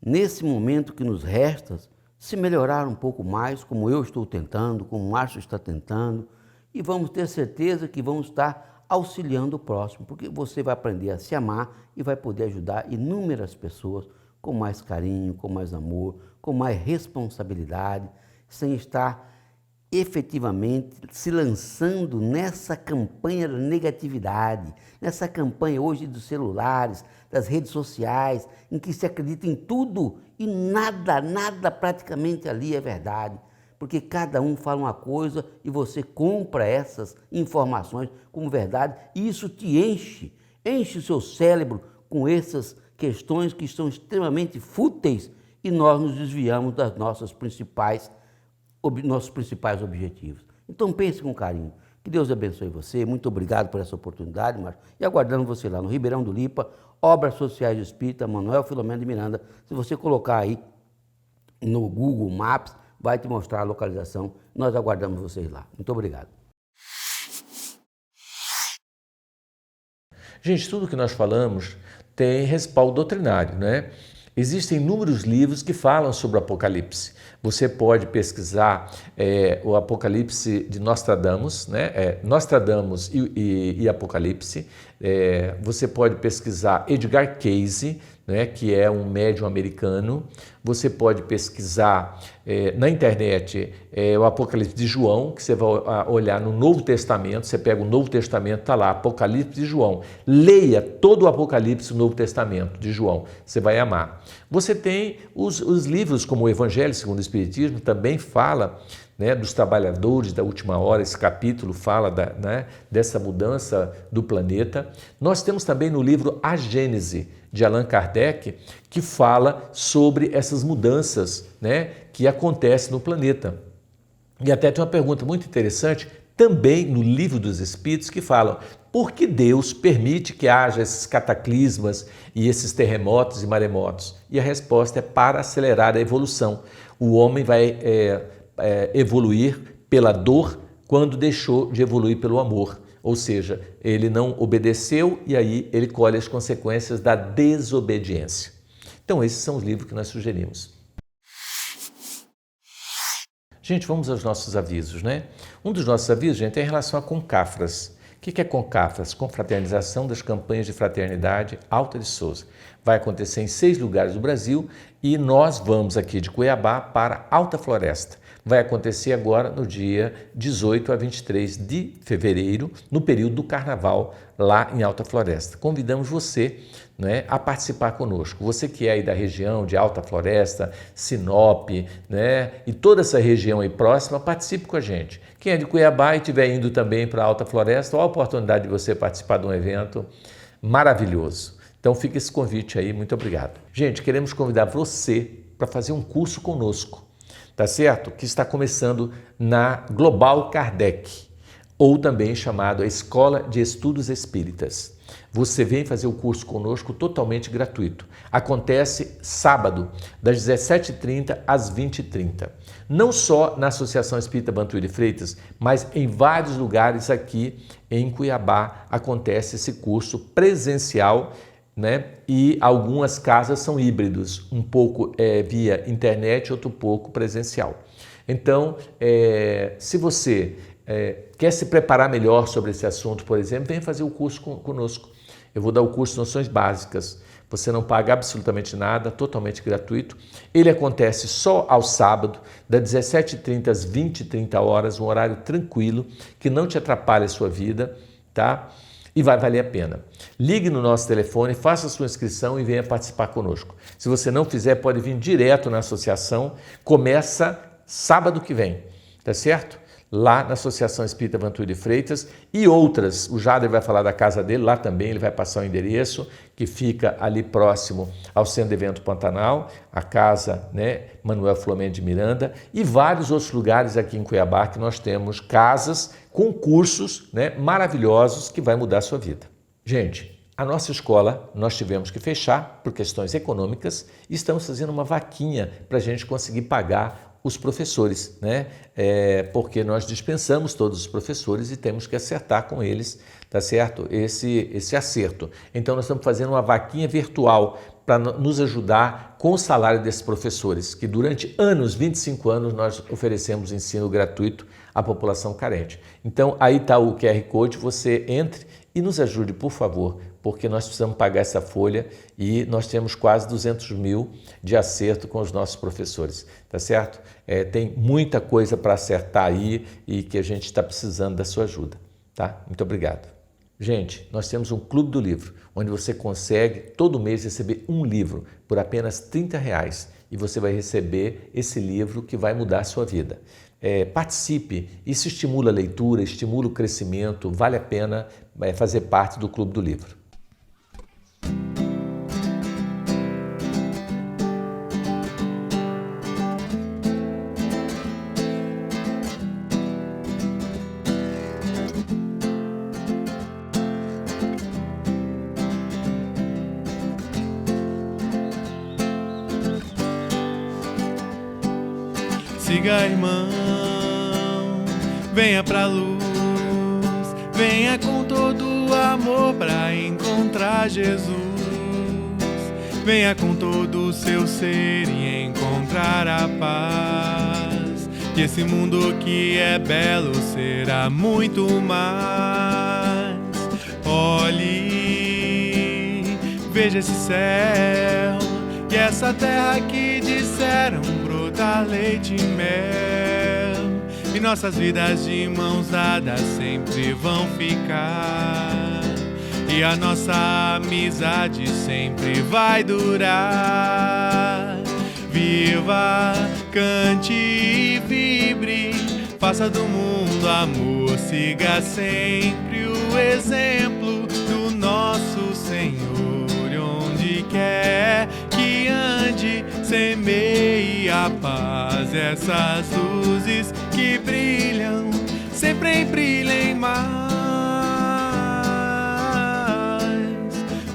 [SPEAKER 5] nesse momento que nos resta, se melhorar um pouco mais, como eu estou tentando, como o Márcio está tentando, e vamos ter certeza que vamos estar auxiliando o próximo, porque você vai aprender a se amar e vai poder ajudar inúmeras pessoas com mais carinho, com mais amor, com mais responsabilidade, sem estar efetivamente se lançando nessa campanha da negatividade, nessa campanha hoje dos celulares, das redes sociais, em que se acredita em tudo e nada praticamente ali é verdade, porque cada um fala uma coisa e você compra essas informações como verdade e isso te enche o seu cérebro com essas questões que são extremamente fúteis e nós nos desviamos das nossos principais objetivos. Então pense com carinho. Que Deus abençoe você. Muito obrigado por essa oportunidade, Márcio. E aguardando você lá no Ribeirão do Lipa, Obras Sociais de Espírita Manuel Filomeno de Miranda. Se você colocar aí no Google Maps, vai te mostrar a localização. Nós aguardamos vocês lá. Muito obrigado.
[SPEAKER 1] Gente, tudo que nós falamos tem respaldo doutrinário, né? Existem inúmeros livros que falam sobre o Apocalipse. Você pode pesquisar o Apocalipse de Nostradamus, né? Nostradamus e Apocalipse. Você pode pesquisar Edgar Cayce, né? Que é um médium americano. Você pode pesquisar na internet o Apocalipse de João, que você vai olhar no Novo Testamento. Você pega o Novo Testamento, está lá, Apocalipse de João. Leia todo o Apocalipse do Novo Testamento de João, você vai amar. Você tem os livros como o Evangelho segundo o Espiritismo, também fala, né, dos trabalhadores da última hora. Esse capítulo fala dessa mudança do planeta. Nós temos também no livro A Gênese, de Allan Kardec, que fala sobre essas mudanças, né, que acontecem no planeta. E até tem uma pergunta muito interessante, também no Livro dos Espíritos, que falam: por que Deus permite que haja esses cataclismas e esses terremotos e maremotos? E a resposta é para acelerar a evolução. O homem vai evoluir pela dor, quando deixou de evoluir pelo amor. Ou seja, ele não obedeceu e aí ele colhe as consequências da desobediência. Então, esses são os livros que nós sugerimos. Gente, vamos aos nossos avisos, né? Um dos nossos avisos, gente, é em relação a Concafras. O que é Concafras? Confraternização das campanhas de fraternidade Alta de Souza. Vai acontecer em 6 lugares do Brasil e nós vamos aqui de Cuiabá para Alta Floresta. Vai acontecer agora no dia 18 a 23 de fevereiro, no período do Carnaval, lá em Alta Floresta. Convidamos você, né, a participar conosco. Você que é aí da região de Alta Floresta, Sinop, né, e toda essa região aí próxima, participe com a gente. Quem é de Cuiabá e estiver indo também para Alta Floresta, olha a oportunidade de você participar de um evento maravilhoso. Então fica esse convite aí, muito obrigado. Gente, queremos convidar você para fazer um curso conosco. Tá certo? Que está começando na Global Kardec, ou também chamado a Escola de Estudos Espíritas. Você vem fazer o curso conosco totalmente gratuito. Acontece sábado, das 17h30 às 20h30. Não só na Associação Espírita Bantuí de Freitas, mas em vários lugares aqui em Cuiabá acontece esse curso presencial, né? E algumas casas são híbridos, um pouco via internet, outro pouco presencial. Então, se você quer se preparar melhor sobre esse assunto, por exemplo, vem fazer o curso conosco. Eu vou dar o curso de Noções Básicas. Você não paga absolutamente nada, totalmente gratuito. Ele acontece só ao sábado, das 17h30 às 20h30, um horário tranquilo, que não te atrapalha a sua vida, tá? E vai valer a pena. Ligue no nosso telefone, faça a sua inscrição e venha participar conosco. Se você não fizer, pode vir direto na associação. Começa sábado que vem, tá certo? Lá na Associação Espírita Bantuí de Freitas e outras. O Jader vai falar da casa dele, lá também ele vai passar o endereço, que fica ali próximo ao Centro de Evento Pantanal, a casa, né, Manuel Flamengo de Miranda, e vários outros lugares aqui em Cuiabá que nós temos casas com cursos, né, maravilhosos que vai mudar a sua vida. Gente, a nossa escola nós tivemos que fechar por questões econômicas e estamos fazendo uma vaquinha para a gente conseguir pagar os professores, né? Porque nós dispensamos todos os professores e temos que acertar com eles, tá certo? Esse acerto. Então nós estamos fazendo uma vaquinha virtual para nos ajudar com o salário desses professores, que durante anos, 25 anos, nós oferecemos ensino gratuito à população carente. Então aí está o QR Code, você entre e nos ajude, por favor, porque nós precisamos pagar essa folha e nós temos quase 200 mil de acerto com os nossos professores, tá certo? Tem muita coisa para acertar aí e que a gente está precisando da sua ajuda, tá? Muito obrigado. Gente, nós temos um Clube do Livro, onde você consegue todo mês receber um livro por apenas R$30 e você vai receber esse livro que vai mudar a sua vida. Participe, isso estimula a leitura, estimula o crescimento, vale a pena fazer parte do Clube do Livro.
[SPEAKER 6] Siga, irmão, venha pra luz, venha com todo amor pra encontrar Jesus. Venha com todo o seu ser e encontrar a paz, que esse mundo que é belo será muito mais. Olhe, veja esse céu e essa terra que disseram brotar leite e mel, e nossas vidas de mãos dadas sempre vão ficar, e a nossa amizade sempre vai durar. Viva, cante e vibre, faça do mundo amor, siga sempre o exemplo do nosso Senhor, e onde quer que ande, semeie a paz, essas luzes que brilham, sempre brilhem mais.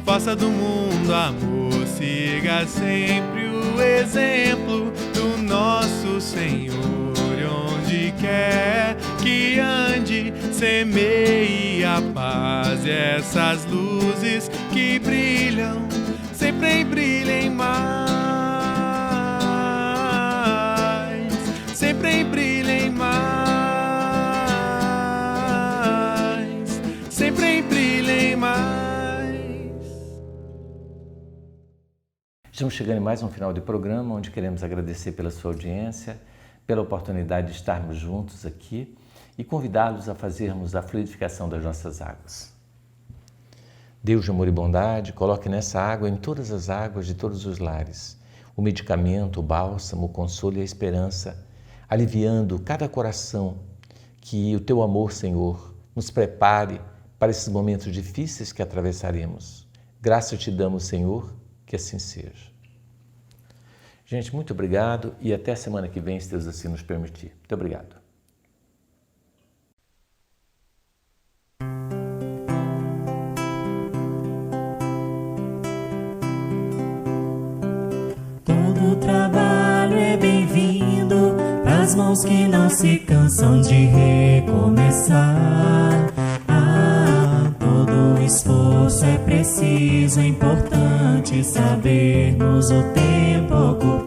[SPEAKER 6] Faça do mundo amor, siga sempre o exemplo do nosso Senhor, e onde onde quer que ande, semeie a paz. E essas luzes que brilham, sempre brilhem mais, sempre brilhem mais, sempre brilhem mais.
[SPEAKER 1] Estamos chegando em mais um final de programa, onde queremos agradecer pela sua audiência, pela oportunidade de estarmos juntos aqui e convidá-los a fazermos a fluidificação das nossas águas. Deus de amor e bondade, coloque nessa água, em todas as águas de todos os lares, o medicamento, o bálsamo, o consolo e a esperança, aliviando cada coração. Que o teu amor, Senhor, nos prepare para esses momentos difíceis que atravessaremos. Graça te damos, Senhor, que assim seja. Gente, muito obrigado e até a semana que vem, se Deus assim nos permitir. Muito obrigado.
[SPEAKER 7] Todo trabalho é bem-vindo pras mãos que não se cansam de recomeçar. Todo esforço é preciso, é importante sabermos o tempo ocupar.